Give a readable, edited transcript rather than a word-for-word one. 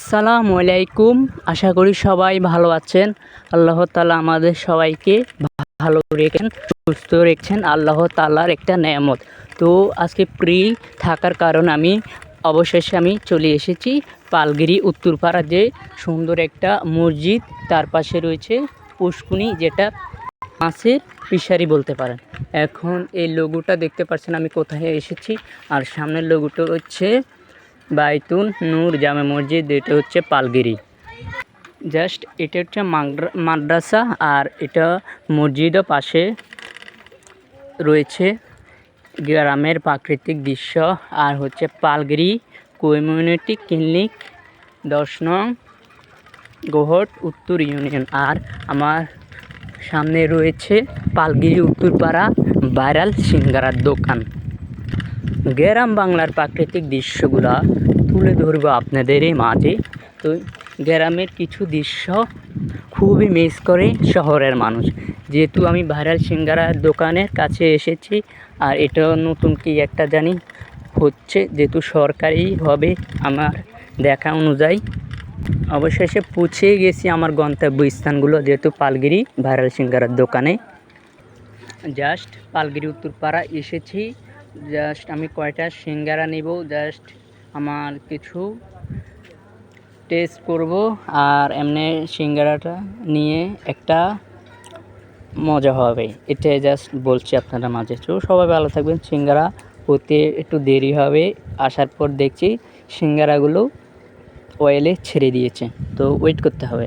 আসসালামু আলাইকুম। আশা করি সবাই ভালো আছেন। আল্লাহ তাআলা আমাদের সবাইকে ভালো রেখেছেন, সুস্থ রেখেছেন, আল্লাহ তাআলার একটা নেয়ামত। তো আজকে ফ্রি থাকার কারণে অবশেষে আমি চলে এসেছি পালগিরি উত্তরপাড়া, যে সুন্দর একটা মসজিদ, তার পাশে রয়েছে পুষ্কুনি, যেটা মাছের ফিশারি বলতে পারেন। এখন এই লোগোটা দেখতে পাচ্ছেন আমি কোথায় এসেছি, আর সামনের লোগোটা হচ্ছে বাইতুন নূর জামে মসজিদ, এটা হচ্ছে পালগিরি। জাস্ট এটা হচ্ছে মাদ্রাসা, আর এটা মসজিদও পাশে রয়েছে। গ্রামের প্রাকৃতিক দৃশ্য, আর হচ্ছে পালগিরি কমিউনিটি ক্লিনিক 10 নং গোহট উত্তর ইউনিয়ন। আর আমার সামনে রয়েছে পালগিরি উত্তরপাড়া ভাইরাল সিঙ্গারার দোকান। গ্রাম বাংলার প্রাকৃতিক দৃশ্যগুলা তুলে ধরব আপনাদের এই মাঝে। তো গ্রামের কিছু দৃশ্য খুবই মিস করে শহরের মানুষ, যেহেতু আমি ভাইরাল সিঙ্গারার দোকানের কাছে এসেছি। আর এটা নতুন কি একটা জানি হচ্ছে, যেহেতু সরকারিভাবে আমার দেখা অনুযায়ী অবশেষে পৌঁছে গেছি আমার গন্তব্যস্থানগুলো, যেহেতু পালগিরি ভাইরাল সিঙ্গারার দোকানে। জাস্ট পালগিরি উত্তরপাড়া এসেছি। জাস্ট আমি কয়টা সিঙ্গারা নিব, জাস্ট আমার কিছু টেস্ট করব, আর এমনি সিঙ্গারাটা নিয়ে একটা মজা হবে, এটাই জাস্ট বলছি আপনারা মাঝে। তো সবাই ভালো থাকবেন। সিঙ্গারা হতে একটু দেরি হবে, আসার পর দেখছি সিঙ্গারাগুলো অয়েলে ছেড়ে দিয়েছে, তো ওয়েট করতে হবে।